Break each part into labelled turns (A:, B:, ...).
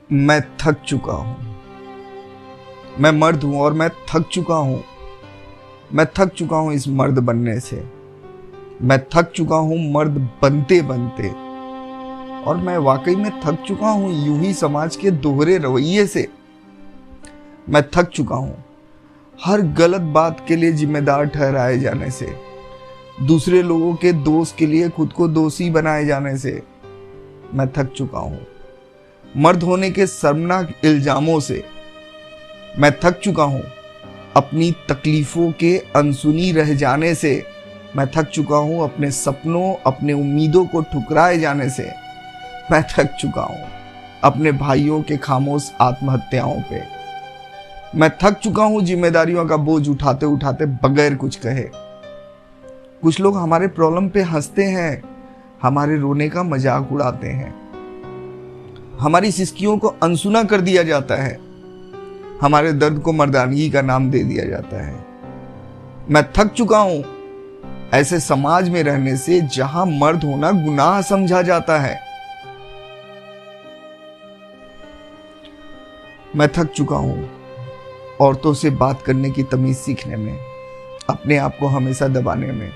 A: मैं थक चुका हूं। मैं मर्द हूं और मैं थक चुका हूं। मैं थक चुका हूं इस मर्द बनने से। मैं थक चुका हूं मर्द बनते बनते। और मैं वाकई में थक चुका हूं यूं ही समाज के दोहरे रवैये से। मैं थक चुका हूं हर गलत बात के लिए जिम्मेदार ठहराए जाने से, दूसरे लोगों के दोष के लिए खुद को दोषी बनाए जाने से। मैं थक चुका हूं मर्द होने के शर्मनाक इल्जामों से। मैं थक चुका हूं अपनी तकलीफों के अनसुनी रह जाने से। मैं थक चुका हूं अपने सपनों, अपने उम्मीदों को ठुकराए जाने से। मैं थक चुका हूं अपने भाइयों के खामोश आत्महत्याओं पे। मैं थक चुका हूं जिम्मेदारियों का बोझ उठाते उठाते बगैर कुछ कहे। कुछ लोग हमारे प्रॉब्लम पे हंसते हैं, हमारे रोने का मजाक उड़ाते हैं, हमारी सिसकियों को अनसुना कर दिया जाता है, हमारे दर्द को मर्दानगी का नाम दे दिया जाता है। मैं थक चुका हूं ऐसे समाज में रहने से जहां मर्द होना गुनाह समझा जाता है। मैं थक चुका हूं औरतों से बात करने की तमीज सीखने में, अपने आप को हमेशा दबाने में।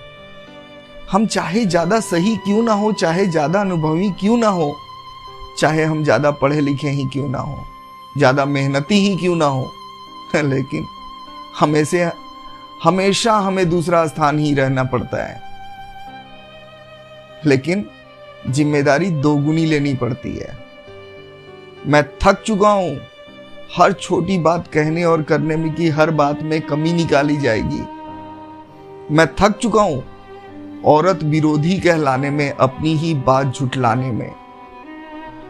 A: हम चाहे ज्यादा सही क्यों ना हो, चाहे ज्यादा अनुभवी क्यों ना हो, चाहे हम ज्यादा पढ़े लिखे ही क्यों ना हो, ज्यादा मेहनती ही क्यों ना हो, लेकिन हमेशा हमें दूसरा स्थान ही रहना पड़ता है। लेकिन जिम्मेदारी दोगुनी लेनी पड़ती है। मैं थक चुका हूं हर छोटी बात कहने और करने में कि हर बात में कमी निकाली जाएगी। मैं थक चुका हूं औरत विरोधी कहलाने में, अपनी ही बात झुठलाने में।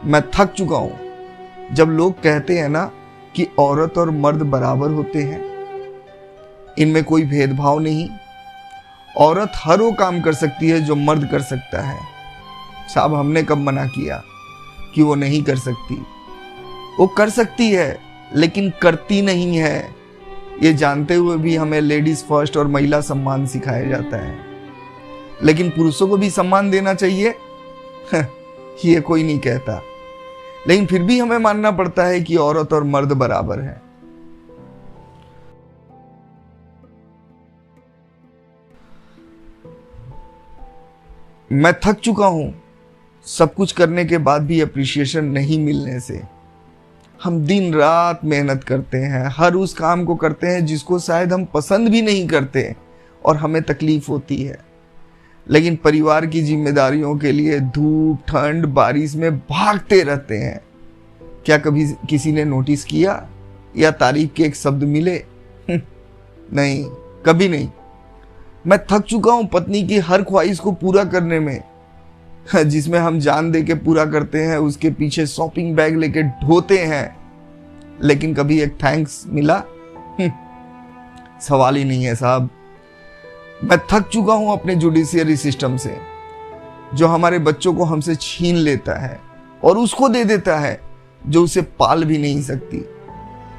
A: मैं थक चुका हूं जब लोग कहते हैं ना कि औरत और मर्द बराबर होते हैं, इनमें कोई भेदभाव नहीं। औरत हर वो काम कर सकती है जो मर्द कर सकता है। साहब, हमने कब मना किया कि वो नहीं कर सकती? वो कर सकती है लेकिन करती नहीं है। ये जानते हुए भी हमें लेडीज फर्स्ट और महिला सम्मान सिखाया जाता है। लेकिन पुरुषों को भी सम्मान देना चाहिए, ये कोई नहीं कहता। लेकिन फिर भी हमें मानना पड़ता है कि औरत और मर्द बराबर है। मैं थक चुका हूं सब कुछ करने के बाद भी अप्रिशिएशन नहीं मिलने से। हम दिन रात मेहनत करते हैं, हर उस काम को करते हैं जिसको शायद हम पसंद भी नहीं करते और हमें तकलीफ होती है। लेकिन परिवार की जिम्मेदारियों के लिए धूप, ठंड, बारिश में भागते रहते हैं। क्या कभी किसी ने नोटिस किया या तारीफ के एक शब्द मिले? नहीं, कभी नहीं। मैं थक चुका हूं पत्नी की हर ख्वाहिश को पूरा करने में, जिसमें हम जान दे के पूरा करते हैं, उसके पीछे शॉपिंग बैग लेके ढोते हैं। लेकिन कभी एक थैंक्स मिला? सवाल ही नहीं है साहब। मैं थक चुका हूं अपने जुडिशियरी सिस्टम से, जो हमारे बच्चों को हमसे छीन लेता है और उसको दे देता है जो उसे पाल भी नहीं सकती।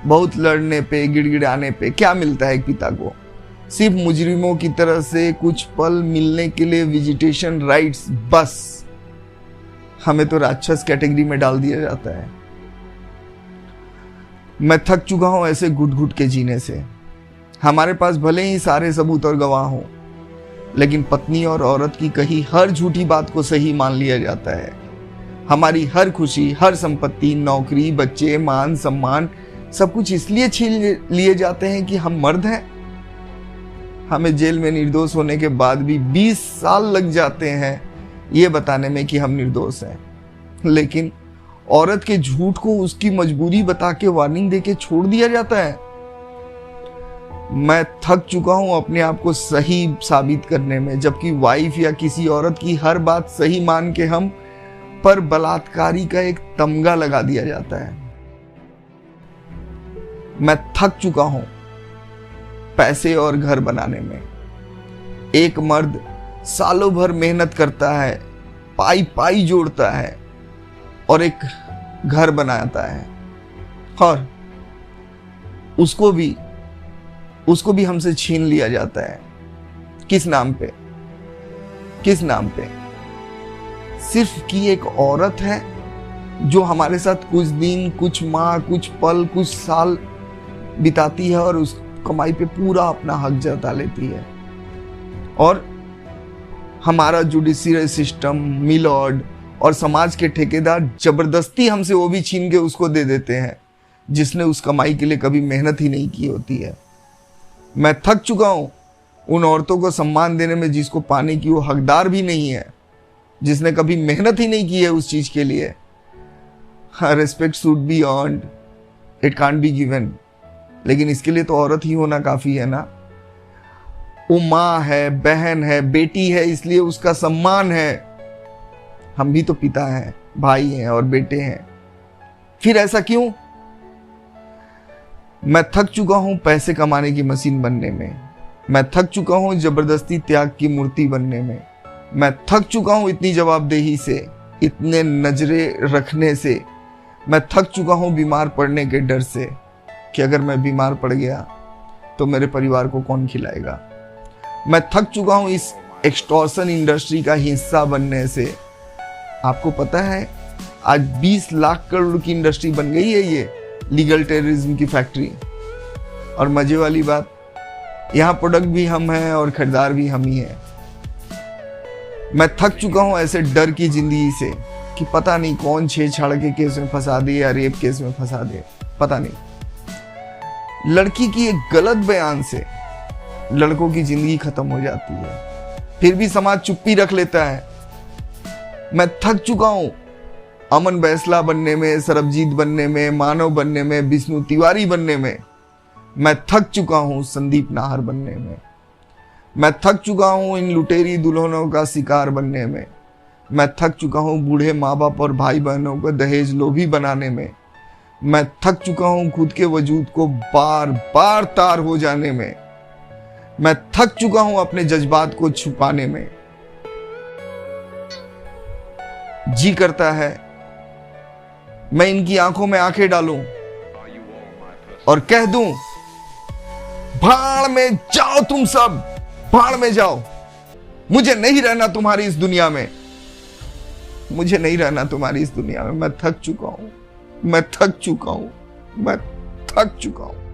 A: बहुत लड़ने पे, गिड़गिड़ाने पे क्या मिलता है एक पिता को? सिर्फ मुजरिमों की तरह से कुछ पल मिलने के लिए विजिटेशन राइट्स, बस। हमें तो राक्षस कैटेगरी में डाल दिया जाता है। मैं थक चुका हूं ऐसे घुट घुट के जीने से। हमारे पास भले ही सारे सबूत और गवाह हों, लेकिन पत्नी और औरत की कही हर झूठी बात को सही मान लिया जाता है। हमारी हर खुशी, हर संपत्ति, नौकरी, बच्चे, मान सम्मान, सब कुछ इसलिए छीन लिए जाते हैं कि हम मर्द हैं। हमें जेल में निर्दोष होने के बाद भी 20 साल लग जाते हैं ये बताने में कि हम निर्दोष हैं। लेकिन औरत के झूठ को उसकी मजबूरी बता के वार्निंग देके छोड़ दिया जाता है। मैं थक चुका हूं अपने आप को सही साबित करने में, जबकि वाइफ या किसी औरत की हर बात सही मान के हम पर बलात्कारी का एक तमगा लगा दिया जाता है। मैं थक चुका हूं पैसे और घर बनाने में। एक मर्द सालों भर मेहनत करता है, पाई पाई जोड़ता है और एक घर बनाता है, और उसको भी हमसे छीन लिया जाता है। किस नाम पे? किस नाम पे? सिर्फ कि एक औरत है जो हमारे साथ कुछ दिन, कुछ माह, कुछ पल, कुछ साल बिताती है और उस कमाई पे पूरा अपना हक जता लेती है। और हमारा जुडिशियल सिस्टम, मिल ऑर्ड और समाज के ठेकेदार जबरदस्ती हमसे वो भी छीन के उसको दे देते हैं जिसने उस कमाई के लिए कभी मेहनत ही नहीं की होती है। मैं थक चुका हूं उन औरतों को सम्मान देने में जिसको पाने की वो हकदार भी नहीं है, जिसने कभी मेहनत ही नहीं की है उस चीज के लिए। Respect should be earned, it can't be given. लेकिन इसके लिए तो औरत ही होना काफी है ना। वो माँ है, बहन है, बेटी है, इसलिए उसका सम्मान है। हम भी तो पिता हैं, भाई हैं और बेटे हैं। फिर ऐसा क्यों? मैं थक चुका हूं पैसे कमाने की मशीन बनने में। मैं थक चुका हूं जबरदस्ती त्याग की मूर्ति बनने में। मैं थक चुका हूं इतनी जवाबदेही से, इतने नजरे रखने से। मैं थक चुका हूं बीमार पड़ने के डर से कि अगर मैं बीमार पड़ गया तो मेरे परिवार को कौन खिलाएगा। मैं थक चुका हूं इस एक्सटॉर्शन इंडस्ट्री का हिस्सा बनने से। आपको पता है आज 20 लाख करोड़ की इंडस्ट्री बन गई है ये लीगल टेररिज्म की फैक्ट्री। और मजे वाली बात, यहाँ प्रोडक्ट भी हम हैं और खरीदार भी हम ही हैं। मैं थक चुका हूं ऐसे डर की जिंदगी से कि पता नहीं कौन छेड़छाड़ के केस में फंसा दे या रेप केस में फंसा दे, पता नहीं। लड़की की एक गलत बयान से लड़कों की जिंदगी खत्म हो जाती है, फिर भी समाज चुप्पी रख लेता है। मैं थक चुका हूं अमन बैसला बनने में, सरबजीत बनने में, मानव बनने में, विष्णु तिवारी बनने में। मैं थक चुका हूं संदीप नाहर बनने में। मैं थक चुका हूं इन लुटेरी दुल्हनों का शिकार बनने में। मैं थक चुका हूं बूढ़े माँ बाप और भाई बहनों को दहेज लोभी बनाने में। मैं थक चुका हूं खुद के वजूद को बार बार तार हो जाने में। मैं थक चुका हूं अपने जज्बात को छुपाने में। जी करता है मैं इनकी आंखों में आंखें डालूं और कह दूं, भाड़ में जाओ तुम सब, भाड़ में जाओ। मुझे नहीं रहना तुम्हारी इस दुनिया में। मुझे नहीं रहना तुम्हारी इस दुनिया में। मैं थक चुका हूं, मैं थक चुका हूं, मैं थक चुका हूं।